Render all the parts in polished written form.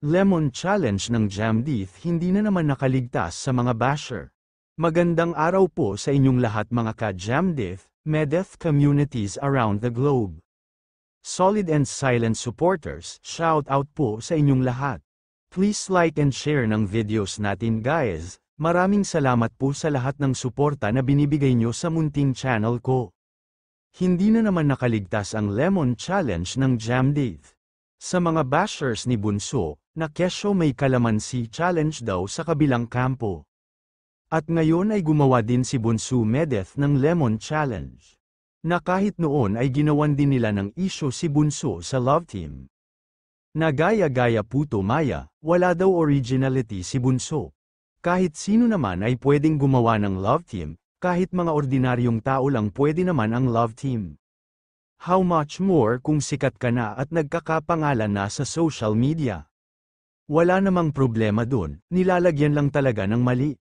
Lemon Challenge ng Jamdith hindi na naman nakaligtas sa mga basher. Magandang araw po sa inyong lahat mga ka-Jamdith, Medeth communities around the globe. Solid and silent supporters, shout out po sa inyong lahat. Please like and share ng videos natin guys. Maraming salamat po sa lahat ng suporta na binibigay nyo sa munting channel ko. Hindi na naman nakaligtas ang Lemon Challenge ng Jamdith. Sa mga bashers ni Bunso, na kesyo may kalamansi challenge daw sa kabilang kampo. At ngayon ay gumawa din si Bunso Medeth ng Lemon Challenge. Na kahit noon ay ginawan din nila ng issue si Bunso sa Love Team. Nagaya-gaya puto maya, wala daw originality si Bunso. Kahit sino naman ay pwedeng gumawa ng Love Team, kahit mga ordinaryong tao lang pwede naman ang Love Team. How much more kung sikat ka na at nagkakapangalan na sa social media? Wala namang problema dun, nilalagyan lang talaga ng mali.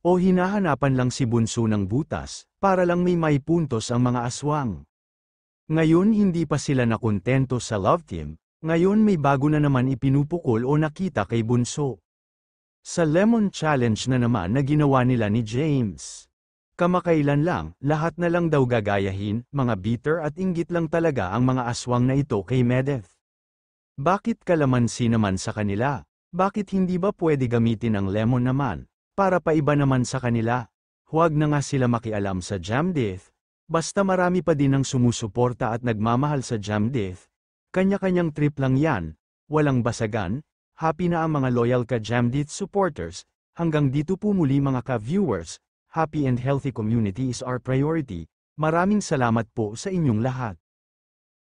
O hinahanapan lang si Bunso ng butas, para lang may puntos ang mga aswang. Ngayon hindi pa sila nakontento sa Love Team, ngayon may bago na naman ipinupukol o nakita kay Bunso. Sa Lemon Challenge na naman na ginawa nila ni James. Kamakailan lang, lahat na lang daw gagayahin, mga bitter at inggit lang talaga ang mga aswang na ito kay Medeth. Bakit kalamansi naman sa kanila? Bakit hindi ba pwede gamitin ang lemon naman, para paiba naman sa kanila? Huwag na nga sila makialam sa Jamdith, basta marami pa din ang sumusuporta at nagmamahal sa Jamdith. Kanya-kanyang trip lang yan, walang basagan, happy na ang mga loyal ka Jamdith supporters, hanggang dito po muli mga ka-viewers, happy and healthy community is our priority, maraming salamat po sa inyong lahat.